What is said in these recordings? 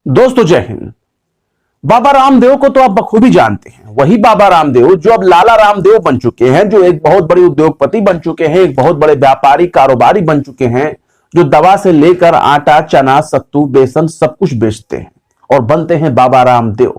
दोस्तों जय हिंद। बाबा रामदेव को तो आप बखूबी जानते हैं, वही बाबा रामदेव जो अब लाला रामदेव बन चुके हैं, जो एक बहुत बड़े उद्योगपति बन चुके हैं, एक बहुत बड़े व्यापारी कारोबारी बन चुके हैं, जो दवा से लेकर आटा चना सत्तू बेसन सब कुछ बेचते हैं और बनते हैं बाबा रामदेव।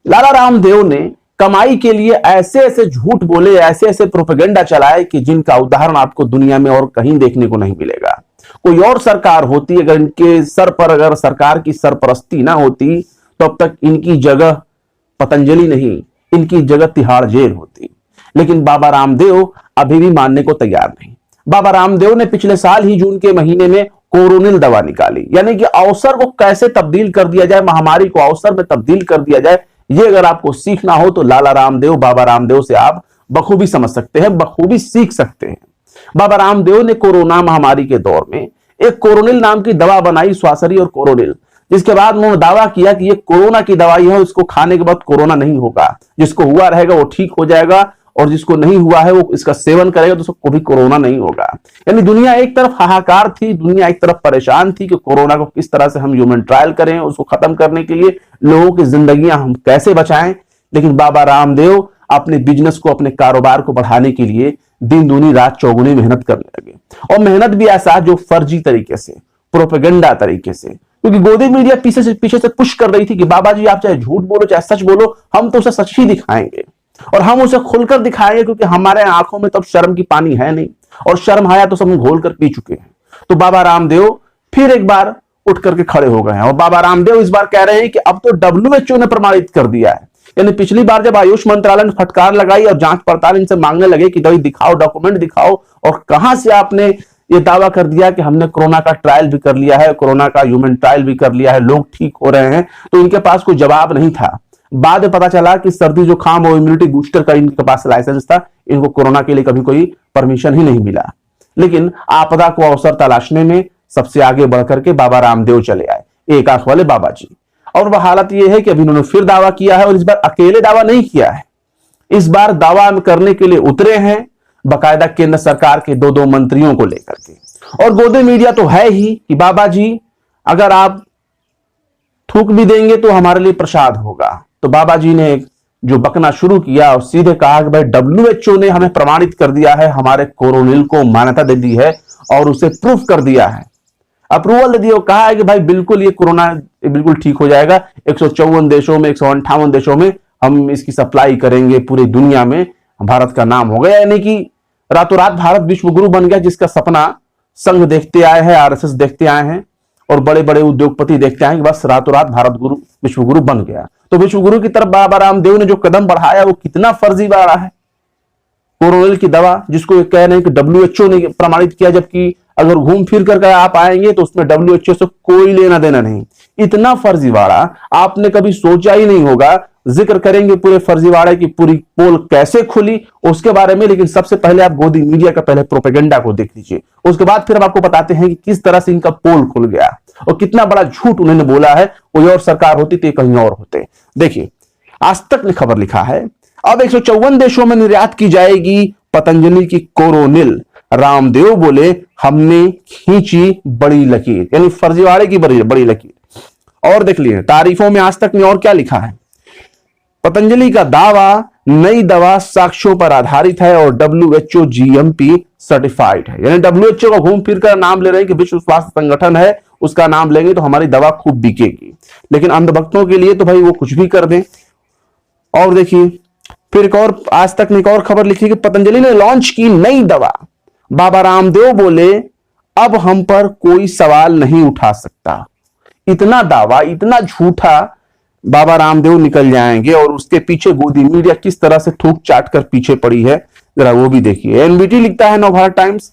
लाला रामदेव ने कमाई के लिए ऐसे ऐसे झूठ बोले, ऐसे ऐसे प्रोपेगेंडा चलाए कि जिनका उदाहरण आपको दुनिया में और कहीं देखने को नहीं मिलेगा। कोई और सरकार होती, अगर इनके सर पर अगर सरकार की सरपरस्ती ना होती तो अब तक इनकी जगह पतंजलि नहीं, इनकी जगह तिहाड़ जेल होती। लेकिन बाबा रामदेव अभी भी मानने को तैयार नहीं। बाबा रामदेव ने पिछले साल ही जून के महीने में कोरोनिल दवा निकाली, यानी कि अवसर को कैसे तब्दील कर दिया जाए, महामारी को अवसर में तब्दील कर दिया जाए। ये अगर आपको सीखना हो तो लाला रामदेव बाबा रामदेव से आप बखूबी समझ सकते हैं, बखूबी सीख सकते हैं। बाबा रामदेव ने कोरोना महामारी के दौर में एक कोरोनिल नाम की दवा बनाई, स्वासरी और कोरोनिल, जिसके बाद उन्होंने दावा किया कि ये कोरोना की दवाई है, उसको खाने के बाद कोरोना नहीं होगा, जिसको हुआ रहेगा वो ठीक हो जाएगा और जिसको नहीं हुआ है वो इसका सेवन करेगा तो उसको भी कोरोना नहीं होगा। यानी दुनिया एक तरफ हाहाकार थी, दुनिया एक तरफ परेशान थी कि कोरोना को किस तरह से हम ह्यूमन ट्रायल करें, उसको खत्म करने के लिए लोगों की जिंदगियां हम कैसे बचाएं। लेकिन बाबा रामदेव अपने बिजनेस को, अपने कारोबार को बढ़ाने के लिए दिन दूनी रात चौगुनी मेहनत करने लगे, और मेहनत भी ऐसा जो फर्जी तरीके से, प्रोपेगेंडा तरीके से, क्योंकि गोदी मीडिया पीछे से पुश कर रही थी कि बाबा जी आप चाहे झूठ बोलो चाहे सच बोलो, हम तो उसे सच ही दिखाएंगे और हम उसे खुलकर दिखाएंगे, क्योंकि हमारे आंखों में तो शर्म की पानी है नहीं, और शर्म आया तो सब हम घोल कर पी चुके हैं। तो बाबा रामदेव फिर एक बार उठ करके खड़े हो गए हैं, और बाबा रामदेव इस बार कह रहे हैं कि अब तो WHO ने प्रमाणित कर दिया है। यानी पिछली बार जब आयुष मंत्रालय ने फटकार लगाई और जांच पड़ताल इनसे मांगने लगे कि भाई दिखाओ, डॉक्यूमेंट दिखाओ, और कहां से आपने ये दावा कर दिया कि हमने कोरोना का ट्रायल भी कर लिया है, कोरोना का ह्यूमन ट्रायल भी कर लिया है, लोग ठीक हो रहे हैं, तो इनके पास कोई जवाब नहीं था। बाद में पता चला कि सर्दी जुकाम और इम्यूनिटी बूस्टर का इनके पास लाइसेंस था, इनको कोरोना के लिए कभी कोई परमिशन ही नहीं मिला। लेकिन आपदा को अवसर तलाशने में सबसे आगे बढ़कर के बाबा रामदेव चले आए, एक आंख वाले बाबा जी। और वह हालत यह है कि अभी उन्होंने फिर दावा किया है, और इस बार अकेले दावा नहीं किया है, इस बार दावा करने के लिए उतरे हैं बाकायदा केंद्र सरकार के दो मंत्रियों को लेकर के। और गोदी मीडिया तो है ही कि बाबा जी अगर आप थूक भी देंगे तो हमारे लिए प्रसाद होगा। तो बाबा जी ने जो बकना शुरू किया और सीधे कहा कि भाई WHO ने हमें प्रमाणित कर दिया है, हमारे कोरोनिल को मान्यता दे दी है और उसे प्रूफ कर दिया है, अप्रूवल दे दिया, कहा है कि भाई बिल्कुल ये कोरोना बिल्कुल ठीक हो जाएगा। 154 देशों में, 158 देशों में हम इसकी सप्लाई करेंगे, पूरी दुनिया में भारत का नाम हो गया। यानी कि रातों रात भारत विश्व गुरु बन गया, जिसका सपना संघ देखते आए हैं, RSS देखते आए हैं और बड़े बड़े उद्योगपति देखते आए कि बस रातों रात भारत गुरु, विश्व गुरु बन गया। तो विश्व गुरु की तरफ बाबा रामदेव ने जो कदम बढ़ाया वो कितना फर्जीवाड़ा है। कोरोनिल की दवा जिसको कह रहे हैं कि WHO ने प्रमाणित किया, जबकि अगर घूम फिर कर आप आएंगे तो उसमें WHO से कोई लेना देना नहीं। इतना फर्जीवाड़ा आपने कभी सोचा ही नहीं होगा। जिक्र करेंगे पूरे फर्जीवाड़े की पूरी पोल कैसे खुली उसके बारे में, लेकिन सबसे पहले आप गोदी मीडिया का पहले प्रोपेगेंडा को देख लीजिए, उसके बाद फिर हम आपको बताते हैं कि किस तरह से इनका पोल खुल गया और कितना बड़ा झूठ उन्होंने बोला है। कोई और सरकार होती तो कहीं और होते। देखिए, आज तक ने खबर लिखा है अब 154 देशों में निर्यात की जाएगी पतंजलि की कोरोनिल। रामदेव बोले हमने खींची बड़ी लकीर, यानी फर्जीवाड़े की बड़ी लकीर। और देख लिए तारीफों में आज तक ने और क्या लिखा है, पतंजलि का दावा नई दवा साक्ष्यों पर आधारित है और WHO GMP सर्टिफाइड है। यानी WHO का घूम फिर कर नाम ले रहे हैं कि विश्व स्वास्थ्य संगठन है, उसका नाम लेंगे तो हमारी दवा खूब बिकेगी। लेकिन अंधभक्तों के लिए तो भाई वो कुछ भी कर दें। और देखिए फिर एक और आज तक ने एक और खबर लिखी कि पतंजलि ने लॉन्च की नई दवा। बाबा रामदेव बोले अब हम पर कोई सवाल नहीं उठा सकता। इतना दावा, इतना झूठा बाबा रामदेव निकल जाएंगे और उसके पीछे गोदी मीडिया किस तरह से ठूक चाट कर पीछे पड़ी है, जरा वो भी देखिए। NBT लिखता है नवभारत टाइम्स,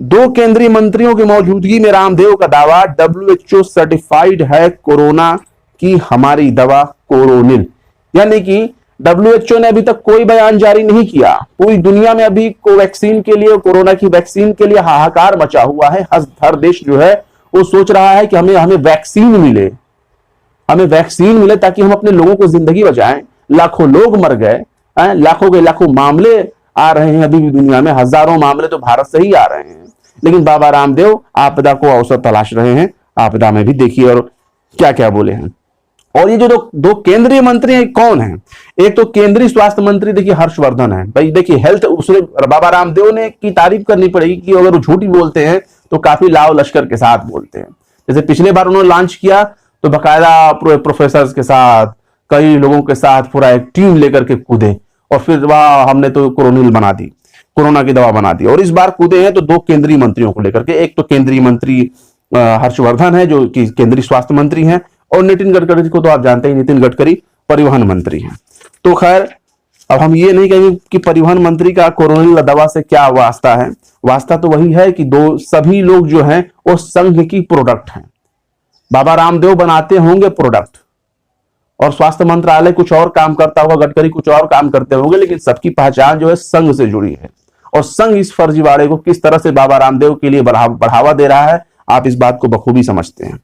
2 केंद्रीय मंत्रियों की मौजूदगी में रामदेव का दावा WHO सर्टिफाइड है कोरोना की हमारी दवा कोरोनिल। यानी कि WHO ने अभी तक कोई बयान जारी नहीं किया। पूरी दुनिया में अभी कोवैक्सीन के लिए, कोरोना की वैक्सीन के लिए हाहाकार मचा हुआ है। हर देश जो है वो सोच रहा है कि हमें वैक्सीन मिले, हमें वैक्सीन मिले ताकि हम अपने लोगों को जिंदगी बचाएं। लाखों लोग मर गए, लाखों के लाखों मामले आ रहे हैं अभी भी दुनिया में, हजारों मामले तो भारत से ही आ रहे हैं। लेकिन बाबा रामदेव आपदा को अवसर तलाश रहे हैं। आपदा में भी देखिए और क्या क्या बोले हैं। और ये जो दो केंद्रीय मंत्री हैं कौन है? एक तो केंद्रीय स्वास्थ्य मंत्री देखिए हर्षवर्धन है। भाई देखिए हेल्थ उसने बाबा रामदेव ने की तारीफ करनी पड़ेगी कि अगर वो झूठी बोलते हैं तो काफी लाव लश्कर के साथ बोलते हैं। जैसे पिछले बार उन्होंने लॉन्च किया तो बाकायदा प्रोफेसर के साथ, कई लोगों के साथ पूरा एक टीम लेकर के कूदे और फिर वाह हमने तो कोरोनिल बना दी, कोरोना की दवा बना दी। और इस बार कूदे हैं तो दो केंद्रीय मंत्रियों को लेकर के, एक तो केंद्रीय मंत्री हर्षवर्धन है जो कि केंद्रीय स्वास्थ्य मंत्री हैं, और नितिन गडकरी को तो आप जानते ही, नितिन गडकरी परिवहन मंत्री हैं। तो खैर अब हम ये नहीं कहेंगे कि परिवहन मंत्री का कोरोना दवा से क्या वास्ता है। वास्ता तो वही है कि दो सभी लोग जो हैं वो संघ की प्रोडक्ट हैं। बाबा रामदेव बनाते होंगे प्रोडक्ट और स्वास्थ्य मंत्रालय कुछ और काम करता होगा, गडकरी कुछ और काम करते होंगे, लेकिन सबकी पहचान जो है संघ से जुड़ी है। और संघ इस फर्जीवाड़े को किस तरह से बाबा रामदेव के लिए बढ़ावा दे रहा है, आप इस बात को बखूबी समझते हैं।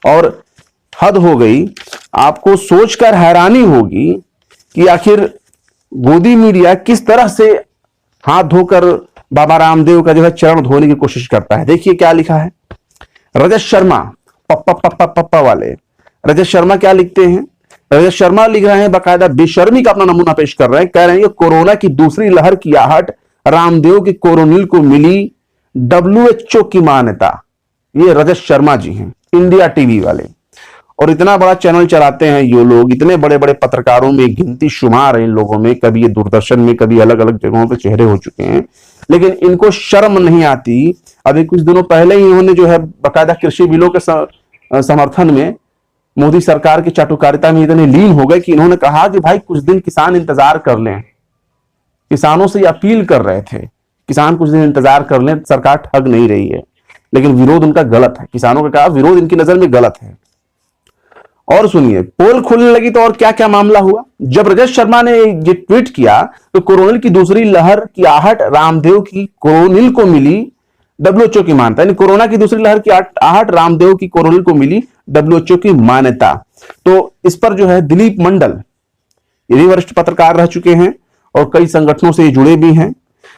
और हद हो गई, आपको सोचकर हैरानी होगी कि आखिर गोदी मीडिया किस तरह से हाथ धोकर बाबा रामदेव का जो है चरण धोने की कोशिश करता है। देखिए क्या लिखा है। रजत शर्मा, पप्पा पप्पा पप्पा वाले रजत शर्मा क्या लिखते हैं? रजत शर्मा लिख रहे हैं, बाकायदा बेशर्मी का अपना नमूना पेश कर रहे हैं। कह रहे हैं कि कोरोना की दूसरी लहर की आहट रामदेव की कोरोनिल को मिली WHO की मान्यता। ये रजत शर्मा जी हैं, इंडिया टीवी वाले। और इतना बड़ा चैनल चलाते हैं ये लोग, इतने बड़े बड़े पत्रकारों में गिनती शुमार है इन लोगों में, कभी ये दूरदर्शन में, कभी अलग अलग जगहों पे चेहरे हो चुके हैं, लेकिन इनको शर्म नहीं आती। अभी कुछ दिनों पहले ही इन्होंने जो है बाकायदा कृषि बिलों के समर्थन में मोदी सरकार की चाटुकारिता में इतने लीन हो गए कि इन्होंने कहा कि भाई कुछ दिन किसान इंतजार कर लें। किसानों से अपील कर रहे थे, किसान कुछ दिन इंतजार कर लें, सरकार ठग नहीं रही है। लेकिन विरोध उनका गलत है, किसानों का कहा विरोध इनकी नजर में गलत है। और सुनिए, पोल खुलने लगी तो और क्या क्या मामला हुआ। जब रजत शर्मा ने ये ट्वीट किया तो कोरोनिल की दूसरी लहर की आहट रामदेव की कोरोनिल को मिली WHO की मान्यता, यानी कोरोना की दूसरी लहर की आहट रामदेव की कोरोनिल को मिली WHO की मान्यता। तो इस पर जो है दिलीप मंडल, ये भी वरिष्ठ पत्रकार रह चुके हैं और कई संगठनों से जुड़े भी हैं।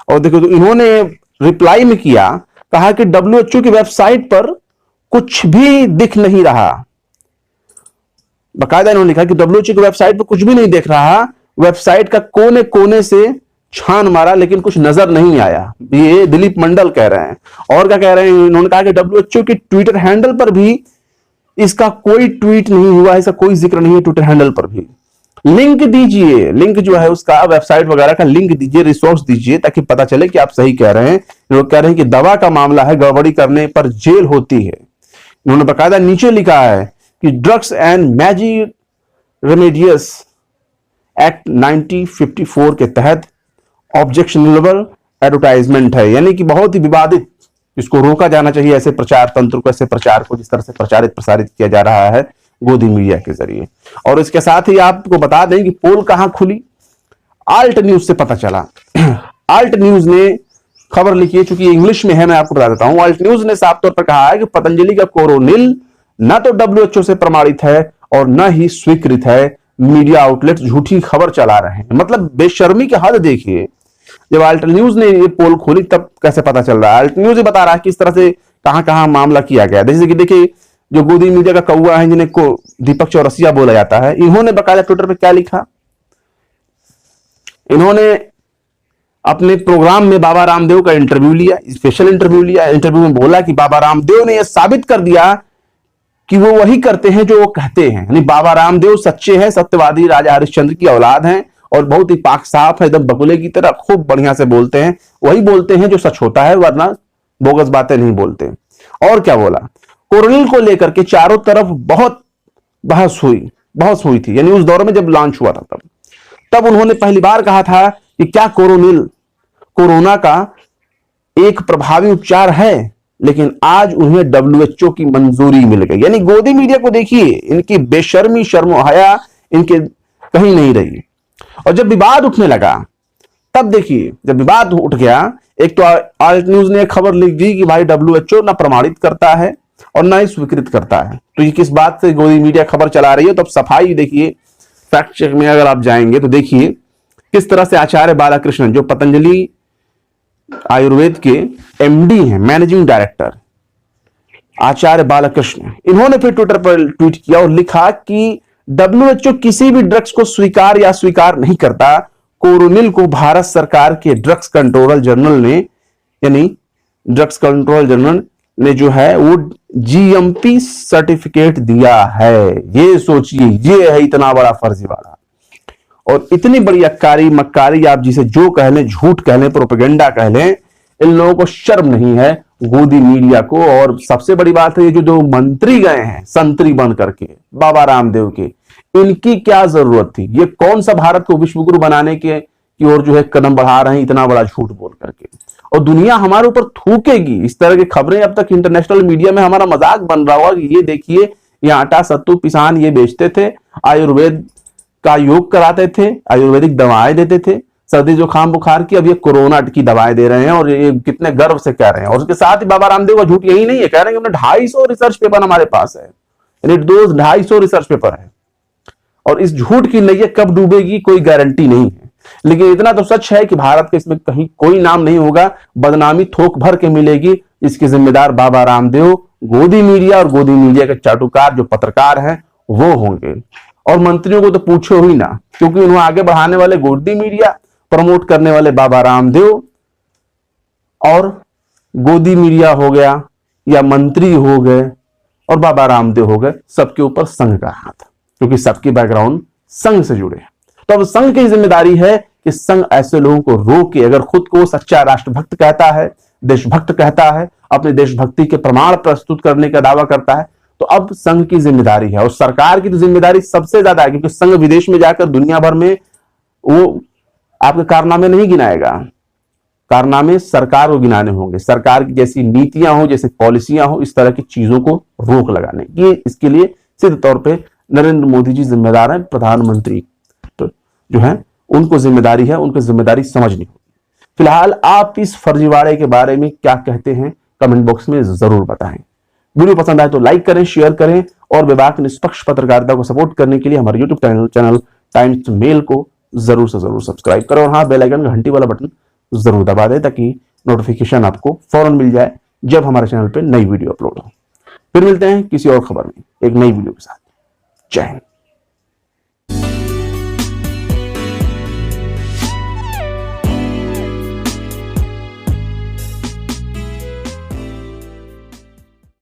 और देखो तो इन्होंने रिप्लाई में किया, कहा कि WHO की वेबसाइट पर कुछ भी दिख नहीं रहा। बाकायदा इन्होंने लिखा कि WHO की वेबसाइट पर कुछ भी नहीं देख रहा, वेबसाइट का कोने कोने से छान मारा लेकिन कुछ नजर नहीं आया। ये दिलीप मंडल कह रहे हैं। और क्या कह रहे हैं, इन्होंने कहा कि WHO के ट्विटर हैंडल पर भी इसका कोई ट्वीट नहीं हुआ, इसका कोई जिक्र नहीं है ट्विटर हैंडल पर भी। लिंक दीजिए, लिंक जो है उसका वेबसाइट वगैरह का लिंक दीजिए, रिसोर्स दीजिए, ताकि पता चले कि आप सही कह रहे हैं। लोग कह रहे हैं कि दवा का मामला है, गड़बड़ी करने पर जेल होती है। इन्होंने बाकायदा नीचे लिखा है कि drugs and magic Remedios act 1954 के तहत ऑब्जेक्शनेबल एडवर्टाइजमेंट है, यानी कि बहुत ही विवादित, इसको रोका जाना चाहिए ऐसे प्रचार तंत्र को, ऐसे प्रचार को जिस तरह से प्रसारित किया जा रहा है गोदी मीडिया के जरिए। और इसके साथ ही आपको बता दें कि पोल कहां खुली, आल्ट न्यूज से पता चला। आल्ट न्यूज ने खबर लिखी है, चूंकि इंग्लिश में है मैं आपको बता देता हूं। आल्ट न्यूज ने साफ तौर पर कहा है कि पतंजलि का कोरोनिल न तो WHO से प्रमाणित है और न ही स्वीकृत है। मीडिया आउटलेट झूठी खबर चला रहे हैं। मतलब बेशर्मी की हद देखिए। जब आल्ट न्यूज ने ये पोल खोली तब कैसे पता चल रहा है, आल्ट न्यूज ही बता रहा है किस तरह से कहां कहां मामला किया गया। जैसे कि देखिए जो गोदी मीडिया का कौवा है जिन्हें को दीपक चौरसिया बोला जाता है, इन्होंने बाकायदा ट्विटर पे क्या लिखा, इन्होंने अपने प्रोग्राम में बाबा रामदेव का इंटरव्यू लिया, स्पेशल इंटरव्यू लिया। इंटरव्यू में बोला कि बाबा रामदेव ने यह साबित कर दिया कि वो वही करते हैं जो वो कहते हैं, यानी बाबा रामदेव सच्चे हैं, सत्यवादी राजा हरिश्चंद्र की औलाद हैं और बहुत ही पाक साफ है, एकदम बकुले की तरह खूब बढ़िया से बोलते हैं, वही बोलते हैं जो सच होता है, वरना बोगस बातें नहीं बोलते। और क्या बोला, कोरोनिल को लेकर के चारों तरफ बहुत बहस हुई थी, यानी उस दौर में जब लॉन्च हुआ था तब उन्होंने पहली बार कहा था कि क्या कोरोनिल कोरोना का एक प्रभावी उपचार है, लेकिन आज उन्हें WHO की मंजूरी मिल गई। यानी गोदी मीडिया को देखिए, इनकी बेशर्मी, शर्मो हया इनके कहीं नहीं रही। और जब विवाद उठने लगा तब देखिए, जब विवाद उठ गया, एक तो आल्ट न्यूज ने खबर लिख दी कि भाई WHO ना प्रमाणित करता है और ना ही स्वीकृत करता है। तो ये किस बात से गोदी मीडिया खबर चला रही है, तो अब सफाई देखिए, फैक्ट चेक में अगर आप जाएंगे तो देखिए किस तरह से आचार्य बालकृष्णन, जो पतंजलि आयुर्वेद के MD हैं, मैनेजिंग डायरेक्टर आचार्य बालकृष्ण, इन्होंने फिर ट्विटर पर ट्वीट किया और लिखा कि WHO किसी भी ड्रग्स को स्वीकार या स्वीकार नहीं करता। कोरोनिल को भारत सरकार के ड्रग्स कंट्रोलर जनरल ने, यानी ड्रग्स कंट्रोल जनरल ने जो है वो GMP सर्टिफिकेट दिया है। ये सोचिए, ये है इतना बड़ा फर्जीवाड़ा और इतनी बड़ी अक्कारी मक्कारी, आप जिसे जो कह लें, झूठ कह लें, प्रोपेगेंडा कह लें, इन लोगों को शर्म नहीं है, गोदी मीडिया को। और सबसे बड़ी बात है ये जो मंत्री गए हैं संतरी बन करके बाबा रामदेव के, इनकी क्या जरूरत थी? ये कौन सा भारत को विश्वगुरु बनाने के की ओर जो है कदम बढ़ा रहे हैं इतना बड़ा झूठ बोल करके, और दुनिया हमारे ऊपर थूकेगी। इस तरह की खबरें अब तक इंटरनेशनल मीडिया में हमारा मजाक बन रहा होगा कि ये देखिए, ये आटा सत्तू पिसान ये बेचते थे, आयुर्वेद का योग कराते थे, आयुर्वेदिक दवाएं देते थे सर्दी जुकाम बुखार की, अब ये कोरोना की दवाएं दे रहे हैं और ये कितने गर्व से कह रहे हैं। और उसके साथ ही बाबा रामदेव का झूठ यही नहीं है, कह रहे हैं कि 250 रिसर्च पेपर हमारे पास है, यानी 250 रिसर्च पेपर है। और इस झूठ की नैया कब डूबेगी कोई गारंटी नहीं है, लेकिन इतना तो सच है कि भारत के इसमें कहीं कोई नाम नहीं होगा, बदनामी थोक भर के मिलेगी। इसके जिम्मेदार बाबा रामदेव, गोदी मीडिया और गोदी मीडिया के चाटुकार जो पत्रकार हैं वो होंगे। और मंत्रियों को तो पूछो ही ना, क्योंकि उन्हें आगे बढ़ाने वाले गोदी मीडिया, प्रमोट करने वाले बाबा रामदेव, और गोदी मीडिया हो गया या मंत्री हो गए और बाबा रामदेव हो गए, सबके ऊपर संघ का हाथ, क्योंकि सबकी बैकग्राउंड संघ से जुड़े हैं। तो अब संघ की जिम्मेदारी है कि संघ ऐसे लोगों को रोके। अगर खुद को सच्चा राष्ट्रभक्त कहता है, देशभक्त कहता है, अपने देशभक्ति के प्रमाण प्रस्तुत करने का दावा करता है, तो अब संघ की जिम्मेदारी है। और सरकार की तो जिम्मेदारी सबसे ज्यादा है, क्योंकि संघ विदेश में जाकर दुनिया भर में वो आपके कारनामे नहीं गिनाएगा, कारनामे सरकार को गिनाने होंगे। सरकार की जैसी नीतियां हो, जैसी पॉलिसियां हो, इस तरह की चीजों को रोक लगाने की, इसके लिए सिद्ध तौर पे नरेंद्र मोदी जी जिम्मेदार हैं। प्रधानमंत्री तो जो है उनको जिम्मेदारी है, उनको जिम्मेदारी समझनी होगी। फिलहाल आप इस फर्जीवाड़े के बारे में क्या कहते हैं कमेंट बॉक्स में जरूर बताएं। वीडियो पसंद आए तो लाइक करें, शेयर करें और विभाग निष्पक्ष पत्रकारिता को सपोर्ट करने के लिए हमारे यूट्यूब चैनल टाइम्स मेल को जरूर से जरूर सब्सक्राइब करें और हाँ, बेल आइकन घंटी वाला बटन जरूर दबा दें ताकि नोटिफिकेशन आपको फौरन मिल जाए जब हमारे चैनल पे नई वीडियो अपलोड हो। फिर मिलते हैं किसी और खबर में एक नई वीडियो के साथ। जय हिंद।